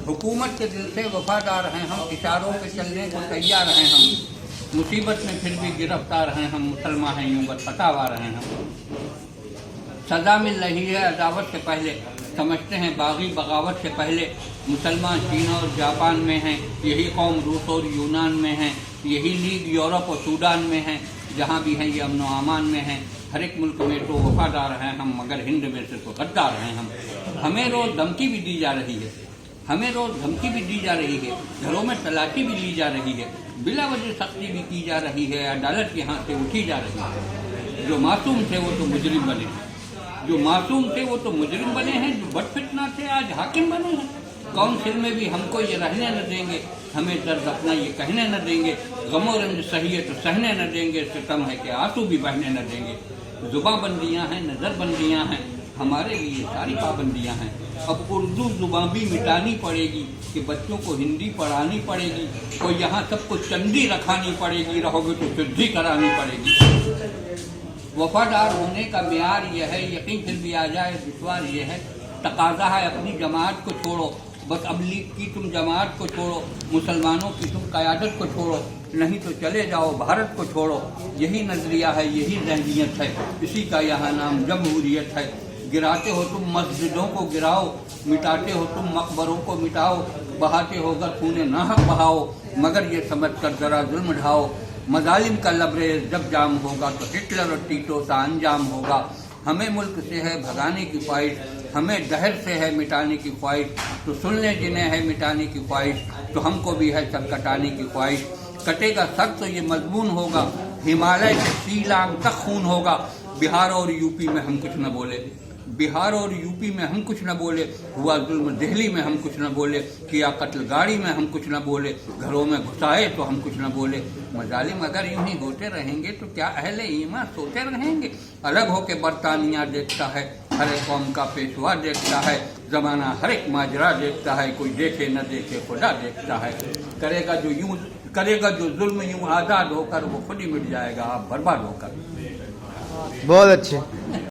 हुकूमत के दिल से वफादार हैं हम, इशारों पे चलने को तैयार हैं हम, मुसीबत में फिर भी गिरफ्तार हैं हम, मुसलमान हैं यूं बस फतावार हैं हम। सज़ा मिल रही है अदावत से पहले, समझते हैं बागी बगावत से पहले। मुसलमान चीन और जापान में हैं, यही कौम रूस और यूनान में हैं, यही लीग यूरोप और सूडान में हैं, जहाँ भी हैं ये अमन व अमान में हैं। हर एक मुल्क में तो वफादार हैं हम, मगर हिंद में से तो गद्दार हैं हम। हमें रोज़ धमकी भी दी जा रही है, हमें रोज़ धमकी भी दी जा रही है, घरों में तलाशी भी ली जा रही है, बिला वजह सख्ती भी की जा रही है, अदालत के हाथ से उठी जा रही है। जो मासूम थे वो तो मुजरिम बने हैं, जो मासूम थे वो तो मुजरिम बने हैं, जो बदफितना थे आज हाकिम बने हैं। काउंसिल में भी हमको ये रहने न देंगे, हमें दर्द अपना ये कहने न देंगे, गमो रंज सही है तो सहने न देंगे, सितम है कि आंसू भी बहने न देंगे। जुबां बंदियाँ हैं, नज़र बंदियाँ हैं, हमारे लिए सारी पाबंदियाँ हैं। अब उर्दू जुबां भी मिटानी पड़ेगी कि बच्चों को हिंदी पढ़ानी पड़ेगी, कोई यहाँ सबको चंदी रखानी पड़ेगी, रहोगे तो सिद्धि करानी पड़ेगी। वफादार होने का मेयार यह है, यकीन फिर भी आ जाए दुश्वार यह है। तकाजा है अपनी जमात को छोड़ो, बस अब लीग की तुम जमात को छोड़ो, मुसलमानों की तुम क़यादत को छोड़ो, नहीं तो चले जाओ भारत को छोड़ो। यही नज़रिया है, यही ज़हनियत है, इसी का यहाँ नाम जमहूरियत है। गिराते हो तुम मस्जिदों को गिराओ, मिटाते हो तुम मकबरों को मिटाओ, बहाते होगा खूने नाहक बहाओ, मगर ये समझ कर ज़रा जुल्म ढाओ। मजालिम का लबरेज जब जाम होगा तो हिटलर और टीटो सा अंजाम होगा। हमें मुल्क से है भगाने की ख्वाहिश, हमें दहर से है मिटाने की ख्वाहिश, तो सुन लें जिन्हें है मिटाने की ख्वाहिश, तो हमको भी है सर कटाने की ख्वाहिश। कटेगा सर तो ये मजबून होगा, हिमालय से शीलांग तक खून होगा। बिहार और यूपी में हम कुछ न बोले, बिहार और यूपी में हम कुछ न बोले, हुआ जुल्म दिल्ली में हम कुछ न बोले, किया कत्ल गाड़ी में हम कुछ न बोले, घरों में घुसाए तो हम कुछ न बोले। मजालिम अगर यूं ही होते रहेंगे तो क्या अहले ईमान सोते रहेंगे? अलग होके बरतानिया देखता है, हर एक कौम का पेशवा देखता है, जमाना हर एक माजरा देखता है, कोई देखे न देखे खुदा देखता है। करेगा जो जुल्म यूं आज़ाद होकर, वो खुद ही मिट जाएगा आप बर्बाद होकर। बहुत अच्छे।